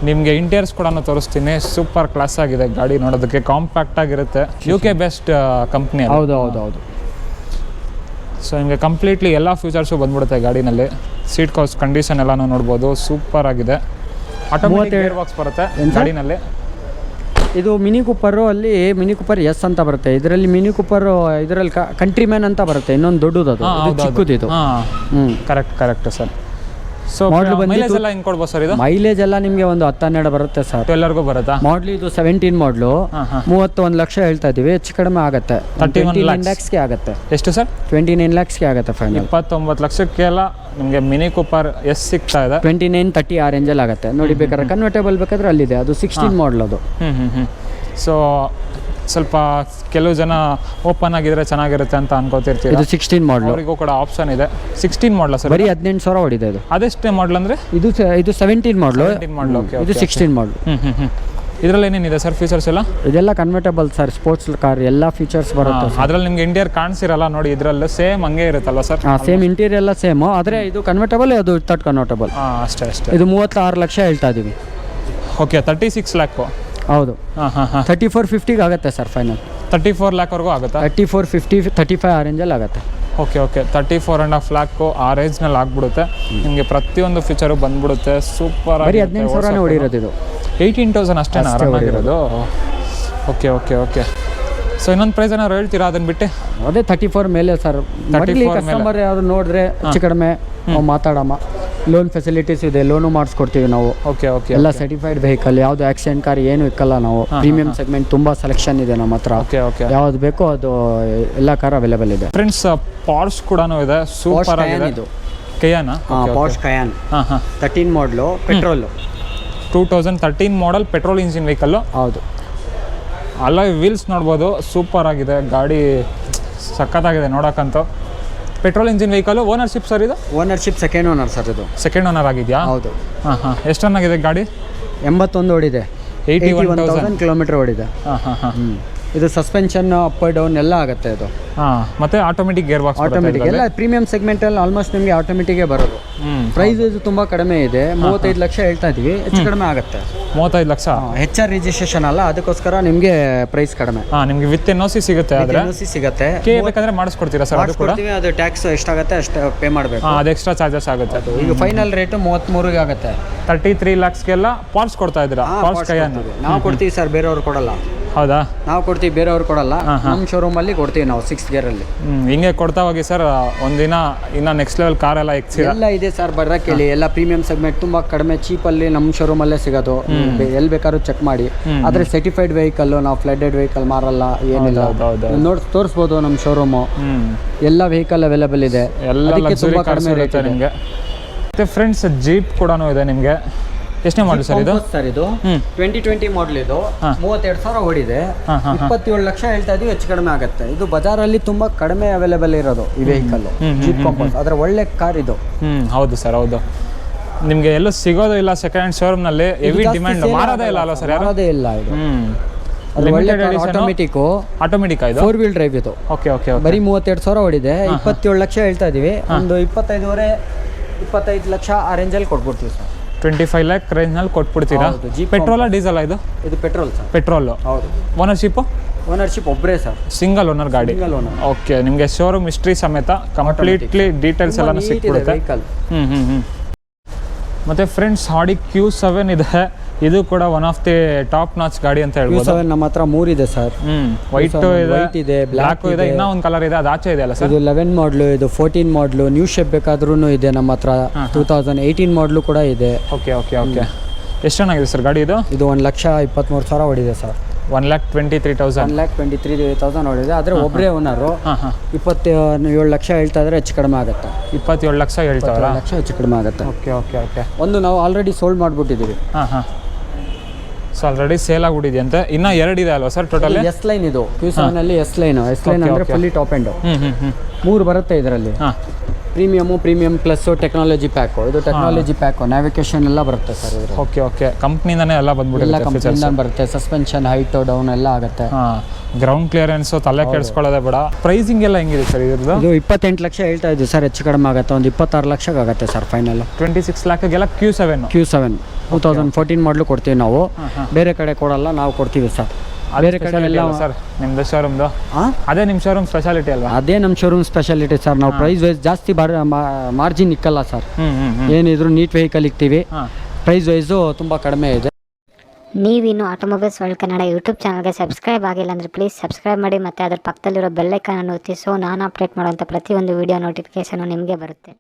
ನಿಮಗೆ ಇಂಟೀರಿಯರ್ಸ್ ಕೂಡ ತೋರಿಸ್ತೀನಿ. ಸೂಪರ್ ಕ್ಲಾಸ್ ಆಗಿದೆ ಗಾಡಿ ನೋಡೋದಕ್ಕೆ, ಕಾಂಪ್ಯಾಕ್ಟ್ ಆಗಿರುತ್ತೆ. UK best company. ಹೌದು ಹೌದು ಹೌದು. ಸೊ ನಿಮಗೆ ಕಂಪ್ಲೀಟ್ಲಿ ಎಲ್ಲ ಫೀಚರ್ಸು ಬಂದ್ಬಿಡುತ್ತೆ ಗಾಡಿನಲ್ಲಿ. ಸೀಟ್ ಕವರ್ಸ್ ಕಂಡೀಷನ್ ಎಲ್ಲನೂ ನೋಡ್ಬೋದು, ಸೂಪರ್ ಆಗಿದೆ. ಆಟೋಮೆಟಿಕ್ ಗೇರ್ ಬಾಕ್ಸ್ ಬರುತ್ತೆ ಗಾಡಿನಲ್ಲಿ. ಇದು ಮಿನಿ ಕೂಪರು, ಅಲ್ಲಿ ಮಿನಿ ಕೂಪರ್ ಎಸ್ ಅಂತ ಬರುತ್ತೆ, ಇದರಲ್ಲಿ ಮಿನಿ ಕೂಪರ್ ಇದರಲ್ಲಿ ಕಂಟ್ರಿ ಮ್ಯಾನ್ ಅಂತ ಬರುತ್ತೆ, ಇನ್ನೊಂದು ದೊಡ್ಡದು ಅದು, ಇದು ಚಿಕ್ಕದು ಇದು. Correct sir. ಸೊ ಮೈಲೇಜ್ ಎಲ್ಲ ಹೆಂಗೆ ಕೊಡ್ಬೋದು ಸರ್ ಇದು? ಮೈಲೇಜ್ ಎಲ್ಲ ನಿಮಗೆ ಒಂದು 10-12 ಬರುತ್ತೆ ಸರ್. ಎಲ್ಲರಿಗೂ ಬರುತ್ತಾ? ಮಾಡಲ್ ಇದು 17 ಮಾಡಲು, 31 ಲಕ್ಷ ಹೇಳ್ತಾ ಇದೀವಿ, ಹೆಚ್ಚು ಕಡಿಮೆ ಆಗುತ್ತೆ. 29 ಲ್ಯಾಕ್ಸ್ಗೆ ಆಗುತ್ತೆ. ಎಷ್ಟು ಸರ್? 29 ಲ್ಯಾಕ್ಸ್ಗೆ ಆಗುತ್ತೆ ಫೈನಲ್. 29 ಲಕ್ಷಕ್ಕೆಲ್ಲ ನಿಮಗೆ ಮಿನಿ ಕೂಪರ್ ಎಸ್ ಸಿಗ್ತಾ ಇದೆ. 29-30 ಆ ರೇಂಜಲ್ಲಿ ಆಗುತ್ತೆ ನೋಡಿ. ಬೇಕಾದ್ರೆ ಕನ್ವರ್ಟೇಬಲ್ ಬೇಕಾದ್ರೆ ಅಲ್ಲಿದೆ, ಅದು 16 ಮಾಡಲ್ ಅದು. ಸೊ ಸ್ವಲ್ಪ ಕೆಲವು ಜನ ಓಪನ್ ಆಗಿದ್ರೆ ಚೆನ್ನಾಗಿರುತ್ತೆ ಅಂತ ಅನ್ಕೋತಿರ್ತೀವಿ. ಇದು 16 ಮಾಡಲ್, ಅವರಿಗೂ ಕೂಡ ಆಪ್ಷನ್ ಇದೆ. 16 ಮಾಡಲ ಸರ್? ಬರೀ 18,000 ಹೊಡಿದೆ ಇದು. ಅದೆಷ್ಟೇ ಮಾಡಲ್ ಅಂದರೆ? ಇದು 17 ಮಾಡಲು, ಇದು 16 ಮಾಡಲ್. ಇದರಲ್ಲಿ ಏನೇನಿದೆ ಸರ್ ಫೀಚರ್ಸ್ ಎಲ್ಲ? ಇದೆಲ್ಲ ಕನ್ವರ್ಟೇಬಲ್ ಸರ್, ಸ್ಪೋರ್ಟ್ಸ್ ಕಾರ್ ಎಲ್ಲ ಫೀಚರ್ಸ್ ಬರುತ್ತೆ. ಅದರಲ್ಲಿ ನಿಮ್ಗೆ ಇಂಟೀರಿಯರ್ ಕಾಣಿಸಿರಲ್ಲ ನೋಡಿ, ಇದರಲ್ಲಿ ಸೇಮ್ ಹಂಗೆ ಇರುತ್ತಲ್ಲ ಸರ್? ಸೇಮ್ ಇಂಟೀರಿಯರ್ ಎಲ್ಲ ಸೇಮು, ಆದರೆ ಇದು ಕನ್ವರ್ಟೇಬಲ್, ಅದು ವಿತೌಟ್ ಕನ್ವರ್ಟೇಬಲ್. ಅಷ್ಟೇ. ಇದು 36 ಲಕ್ಷ ಹೇಳ್ತಾ ಇದ್ದೀವಿ. ಓಕೆ, 36 ಲ್ಯಾಕು. ಹೌದು. 34-50 ಆಗುತ್ತೆ ಸರ್ ಫೈನಲ್. 34 ಲ್ಯಾಕ್ವರೆಗೂ ಆಗುತ್ತಾ? 34-50 35 ಆ ರೇಂಜಲ್ಲಿ ಆಗುತ್ತೆ. ಓಕೆ 34.5 ಲ್ಯಾಕು ಆ ರೇಂಜ್ನಲ್ಲಿ ಆಗ್ಬಿಡುತ್ತೆ ನಿಮಗೆ. ಪ್ರತಿಯೊಂದು ಫೀಚರು ಬಂದ್ಬಿಡುತ್ತೆ. ಸೂಪರ್. ಬರೀ 18,000 ಹೊಡಿರೋದು ಇದು. 18,000 ಅಷ್ಟೇ ಆರಾಮಾಗಿರೋದು. ಓಕೆ. ಸೊ ಇನ್ನೊಂದು ಪ್ರೈಸ್ ಏನಾದ್ರು ಹೇಳ್ತೀರಾ ಅದನ್ನ ಬಿಟ್ಟು? ಅದೇ 34 ಮೇಲೆ ಸರ್. 34 ಕಸ್ಟಮರ್ ಯಾರು ನೋಡಿದ್ರೆ ಹೆಚ್ಚು ಕಡಿಮೆ ಮಾತಾಡಮ್ಮ. ಲೋನ್ ಫೆಸಿಲಿಟೀಸ್ ಇದೆ, ಲೋನು ಮಾಡಿಸ್ಕೊಡ್ತೀವಿ ನಾವು. ಓಕೆ ಎಲ್ಲ ಸರ್ಟಿಫೈಡ್ ವೆಹಿಕಲ್, ಯಾವುದು ಆಕ್ಸಿಡೆಂಟ್ ಕಾರ್ ಏನು ಇಕ್ಕಲ್ಲ ನಾವು. ಪ್ರೀಮಿಯಂ ಸೆಗ್ಮೆಂಟ್ ತುಂಬ ಸೆಲೆಕ್ಷನ್ ಇದೆ ನಮ್ಮ ಹತ್ರ. ಓಕೆ ಯಾವ್ದು ಬೇಕೋ ಅದು ಎಲ್ಲ ಕಾರ್ ಅವೈಲೇಬಲ್ ಇದೆ. ಫ್ರೆಂಡ್ಸ್, ಪಾರ್ಶ್ ಕೂಡ ಇದೆ, ಸೂಪರ್ ಆಗಿದೆ. ಇದು ಕಯಾನ? ಪಾರ್ಶ್ Cayenne 13 model, petrol. 2013 model petrol engine vehicle. ಹೌದು. ಅಲಾಯ್ ವೀಲ್ಸ್ ನೋಡ್ಬೋದು, ಸೂಪರ್ ಆಗಿದೆ ಗಾಡಿ, ಸಖತ್ತಾಗಿದೆ ನೋಡೋಕ್ಕಂತೂ. Petrol engine vehicle. Ownership sir ಇದು? ಓನರ್ಶಿಪ್ ಸೆಕೆಂಡ್ ಓನರ್ ಸರ್ ಇದು. ಸೆಕೆಂಡ್ ಓನರ್ ಆಗಿದೆಯಾ? ಹೌದು. ಎಷ್ಟು ರನ್ ಆಗಿದೆ ಗಾಡಿ? 81 ಓಡಿದೆ. 81,000 ಕಿಲೋಮೀಟರ್ ಓಡಿದೆ. ಇದು ಸಸ್ಪೆನ್ಷನ್ ಅಪ್ ಡೌನ್ ಎಲ್ಲ ಆಗುತ್ತೆ ಇದು. ಮತ್ತೆ ಆಟೋಮೆಟಿಕ್ ಗೇರ್ ಬಾಕ್ಸ್. ಆಟೋಮೆಟಿಕ್ ಎಲ್ಲ ಪ್ರೀಮಿಯಂ ಸೆಗ್ಮೆಂಟ್ ಅಲ್ಲಿ ಆಲ್ಮೋಸ್ಟ್ ನಿಮಗೆ ಆಟೋಮೆಟಿಕ್ಗೆ ಬರೋದು. ಪ್ರೈಸ್ ಇದು ತುಂಬಾ ಕಡಿಮೆ ಇದೆ, 35 ಲಕ್ಷ ಹೇಳ್ತಾ ಇದೀವಿ, ಹೆಚ್ಚು ಕಡಿಮೆ ಆಗುತ್ತೆ. 35 ಲಕ್ಷ HR ರಿಜಿಸ್ಟ್ರೇಷನ್ ಅಲ್ಲ, ಅದಕ್ಕೋಸ್ಕರ ನಿಮಗೆ ಪ್ರೈಸ್ ಕಡಿಮೆ. ನಿಮಗೆ ವಿತ್ NOC ಸಿಗುತ್ತೆ. NOC ಸಿಗುತ್ತೆ. ಬೇಕಾದ್ರೆ ಮಾಡಿಸ್ಕೊಡ್ತೀರಾ ಸರ್? ಅದು ಕೂಡ ಅದು ಟ್ಯಾಕ್ಸ್ ಎಷ್ಟಾಗುತ್ತೆ ಅಷ್ಟು ಪೇ ಮಾಡಬೇಕು. ಅದು ಎಕ್ಸ್ಟ್ರಾ ಚಾರ್ಜಸ್ ಆಗುತ್ತೆ. ಈಗ ಫೈನಲ್ ರೇಟ್ 33 ಆಗುತ್ತೆ. 33 ಲ್ಯಾಕ್ಸ್ಗೆಲ್ಲ ಪಾರ್ಟ್ಸ್ ಕೊಡ್ತಾ ಇದ್ದೀರಾ? ಪಾರ್ಟ್ಸ್ ಕೈಯನ್ನು ನಾವು ಕೊಡ್ತೀವಿ ಸರ್, ಬೇರೆಯವ್ರು ಕೊಡಲ್ಲ. ಹೌದಾ? ನಾವು ಕೊಡ್ತೀವಿ, ಬೇರೆಯವ್ರು ಕೊಡಲ್ಲ. ನಮ್ಮ ಶೋರೂಮಲ್ಲಿ ಕೊಡ್ತೀವಿ ನಾವು 6 ಗೇರಲ್ಲಿ. ಹಿಂಗೆ ಕೊಡ್ತಾ ಹೋಗಿ ಸರ್. ಒಂದಿನ ಇನ್ನು ನೆಕ್ಸ್ಟ್ ಲೆವೆಲ್ ಕಾರ್ ಎಲ್ಲ ಎಲ್ಲ ಇದೆ ಸರ್, ಬರೋಕ್ಕೇಳಿ. ಎಲ್ಲ ಪ್ರೀಮಿಯಂ ಸೆಗ್ಮೆಂಟ್ ತುಂಬ ಕಡಿಮೆ ಚೀಪಲ್ಲಿ ನಮ್ಮ ಶೋರೂಮಲ್ಲೇ ಸಿಗೋದು. ಎಲ್ಲಿ ಬೇಕಾದ್ರೂ ಚೆಕ್ ಮಾಡಿ. ಆದರೆ ಸರ್ಟಿಫೈಡ್ ವೆಹಿಕಲ್, ನಾವು ಫ್ಲಡ್ಡೆಡ್ ವೆಹಿಕಲ್ ಮಾರಲ್ಲ, ಏನಿಲ್ಲ. ನೋಡಿ ತೋರಿಸ್ಬೋದು ನಮ್ಮ ಶೋರೂಮು. ಎಲ್ಲ ವೆಹಿಕಲ್ ಅವೈಲೇಬಲ್ ಇದೆ, ಅದಕ್ಕೆ ತುಂಬ ಕಡಿಮೆ ರೇಟ್ ನಿಮಗೆ. ಮತ್ತು ಫ್ರೆಂಡ್ಸ್, ಜೀಪ್ ಕೂಡ ಇದೆ ನಿಮಗೆ. ಎಷ್ಟನೇ ಮಾಡಲ್ ಸರ್ ಇದು? ಸರ್ ಇದು 2020 ಮಾಡಲ್. ಇದು 32,000 ಓಡಿದೆ. 27 ಲಕ್ಷ ಹೇಳ್ತಾ ಇದೀವಿ, ಹೆಚ್ಚು ಕಡಿಮೆ ಆಗುತ್ತೆ. ಇದು ಬಜಾರಲ್ಲಿ ತುಂಬಾ ಕಡಿಮೆ ಅವೈಲೇಬಲ್ ಇರೋದು ಈ ವೆಹಿಕಲ್, ಜೀಪ್ ಕಾಂಪಸ್. ಅದರ ಒಳ್ಳೆ ಕಾರ್ ಇದು. ಹೌದು ಸರ್, ಹೌದು. ನಿಮಗೆ ಎಲ್ಲೂ ಸಿಗೋದು ಇಲ್ಲ ಸೆಕೆಂಡ್ ಹ್ಯಾಂಡ್ ಶೋರೂಮ್ನಲ್ಲಿ. ಹೆವಿ ಡಿಮ್ಯಾಂಡ್, ಮಾರೋದೇ ಇಲ್ಲ ಅಲ್ಲ ಸರ್? ಮಾರೋದೇ ಇಲ್ಲ ಇದು. ಆಟೋಮೆಟಿಕ್ ಇದು 4 ವೀಲ್ ಡ್ರೈವ್ ಇದು. ಓಕೆ. ಬರೀ 32,000 ಓಡಿದೆ. 27 ಲಕ್ಷ ಹೇಳ್ತಾ ಇದೀವಿ. ಒಂದು 25 ಲಕ್ಷ ಆ ರೇಂಜಲ್ಲಿ ಕೊಟ್ಬಿಡ್ತೀವಿ ಸರ್. 25 ಲ್ಯಾಕ್ ರೇಂಜ್ನಲ್ಲಿ ಕೊಟ್ಬಿಡ್ತೀರಾ? ಪೆಟ್ರೋಲ ಡೀಸೆಲ್? ಇದು ಪೆಟ್ರೋಲ್ ಸರ್. ಪೆಟ್ರೋಲು. ಹೌದು. ಓನರ್ಶಿಪ್ ಒಬ್ಬರೇ ಸರ್, ಸಿಂಗಲ್ ಓನರ್ ಗಾಡಿ. ಓಕೆ. ನಿಮಗೆ ಶೋರೂಮ್ ಹಿಸ್ಟ್ರಿ ಸಮೇತ ಕಂಪ್ಲೀಟ್ಲಿ ಡೀಟೇಲ್ಸ್ ಎಲ್ಲ ಸಿಕ್ಬಿಡುತ್ತೆ. ಮತ್ತು ಫ್ರೆಂಡ್ಸ್, ಆಡಿ Q7 ಇದೆ. ಇದು ಕೂಡ one of the top notch ಗಾಡಿ ಅಂತ ಹೇಳ್ಬೋದು. Q7 ನಮ್ಮ ಹತ್ರ 3 ಇದೆ ಸರ್. ವೈಟ್ ಇದೆ, ಬ್ಲ್ಯಾಕ್ ಇದೆ, ಇನ್ನೂ ಒಂದು ಕಲರ್ ಇದೆ, ಅದು ಆಚೆ ಇದೆ ಅಲ್ಲ ಸರ್? ಇದು 11 ಮಾಡಲು, ಇದು 14 ಮಾಡಲು. ನ್ಯೂ ಶೇಪ್ ಬೇಕಾದ್ರೂ ಇದೆ ನಮ್ಮ ಹತ್ರ. 2018 ಮಾಡಲು ಕೂಡ ಇದೆ. ಓಕೆ. ಎಷ್ಟು ಚೆನ್ನಾಗಿದೆ ಸರ್ ಗಾಡಿ ಇದು? ಇದು 1,23,000 ಓಡಿದೆ ಸರ್. 1,23,000. 1,23,000 ಓಡಿದೆ. ಆದರೆ ಒಬ್ಬರೇ ಓನರು. 27 ಲಕ್ಷ ಹೇಳ್ತಾ ಇದ್ರೆ ಹೆಚ್ಚು ಕಡಿಮೆ ಆಗುತ್ತೆ. 27 ಲಕ್ಷ ಹೇಳ್ತಾವ್ರ? ಲಕ್ಷ ಹೆಚ್ಚು ಕಡಿಮೆ ಆಗುತ್ತೆ. ಓಕೆ. ಒಂದು ನಾವು ಆಲ್ರೆಡಿ ಸೋಲ್ಡ್ ಮಾಡಿಬಿಟ್ಟಿದ್ದೀವಿ. ಸೊ ಆಲ್ರೆಡಿ ಸೇಲ್ ಆಗಿಬಿಟ್ಟಿದೆಯಂತೆ. ಇನ್ನೂ 2 ಇದೆ ಅಲ್ವಾ ಸರ್ ಟೋಟಲ್? ಎಸ್ ಲೈನ್ ಇದು. Q7 ಅಲ್ಲಿ ಎಸ್ ಲೈನ್ ಅಂದರೆ ಫುಲ್ಲಿ ಟಾಪ್ ಎಂಡು. 3 ಬರುತ್ತೆ ಇದರಲ್ಲಿ. Premium plus technology pack. ಇದು ಟೆಕ್ನಾಲಜಿ ಪ್ಯಾಕ್, ನ್ಯಾವಿಗೇಷನ್ ಎಲ್ಲ ಬರುತ್ತೆ ಸರ್ ಇದು. ಓಕೆ. ಕಂಪ್ನಿಯಿಂದನೇ ಎಲ್ಲ ಬಂದ್ಬಿಡುತ್ತೆ. ಎಲ್ಲ ಕಂಪ್ನಿಯಿಂದ ಬರುತ್ತೆ. ಸಸ್ಪೆನ್ಷನ್ ಹೈಟ್ ಡೌನ್ ಎಲ್ಲ ಆಗುತ್ತೆ. ಗ್ರೌಂಡ್ ಕ್ಲಿಯರೆನ್ಸ್ ತಲೆ ಕೆಡಿಸ್ಕೊಳ್ಳೋದೇ ಬೇಡ. ಪ್ರೈಸಿಂಗ್ ಎಲ್ಲ ಹೆಂಗಿದೆ ಸರ್ ಇದ್ರದ್ದು? ಇದು 28 ಲಕ್ಷ ಹೇಳ್ತಾ ಇದ್ದೀವಿ ಸರ್, ಹೆಚ್ಚು ಕಡಿಮೆ ಆಗುತ್ತೆ. ಒಂದು 26 ಲಕ್ಷಕ್ಕೆ ಆಗುತ್ತೆ ಸರ್ ಫೈನಲ್. 26 ಲ್ಯಾಕ್ಗೆಲ್ಲ Q7 2014 ಮಾಡಲು ಕೊಡ್ತೀವಿ ನಾವು. ಬೇರೆ ಕಡೆ ಕೊಡಲ್ಲ, ನಾವು ಕೊಡ್ತೀವಿ ಸರ್. ಬೇರೆ ಕಡೆ ಎಲ್ಲ ಸರ್ ನಿಮ್ಮದು ಶೋರೂಮ್ದು ಹಾಂ ಅದೇ ನಿಮ್ಮ ಶೋರೂಮ್ ಸ್ಪೆಷಾಲಿಟಿ ಅಲ್ವಾ? ಅದೇ ನಮ್ಮ ಶೋರೂಮ್ ಸ್ಪೆಷಾಲಿಟಿ ಸರ್. ನಾವು ಪ್ರೈಸ್ ವೈಸ್ ಜಾಸ್ತಿ ಮಾರ್ಜಿನ್ ಇಕ್ಕಲ್ಲ ಸರ್. ಏನಿದ್ರು ನೀಟ್ ವೆಹಿಕಲ್ ಇಕ್ತೀವಿ. ಪ್ರೈಸ್ ವೈಸು ತುಂಬ ಕಡಿಮೆ ಇದೆ. ನೀವಿನ್ನು ಆಟೋಮೊಬೈಲ್ಸ್ ವರ್ಲ್ಡ್ ಕನ್ನಡ ಯೂಟ್ಯೂಬ್ ಚಾನಲ್ಗೆ ಸಬ್ಸ್ಕ್ರೈಬ್ ಆಗಿಲ್ಲ ಅಂದರೆ ಪ್ಲೀಸ್ ಸಬ್ಸ್ಕ್ರೈಬ್ ಮಾಡಿ ಮತ್ತು ಅದರ ಪಕ್ಕದಲ್ಲಿರೋ ಬೆಲ್ಲೈಕನನ್ನು ಒತ್ತಿ. ಸೊ ನಾನು ಅಪ್ಡೇಟ್ ಮಾಡುವಂಥ ಪ್ರತಿಯೊಂದು ವೀಡಿಯೋ ನೋಟಿಫಿಕೇಷನು ನಿಮಗೆ ಬರುತ್ತೆ.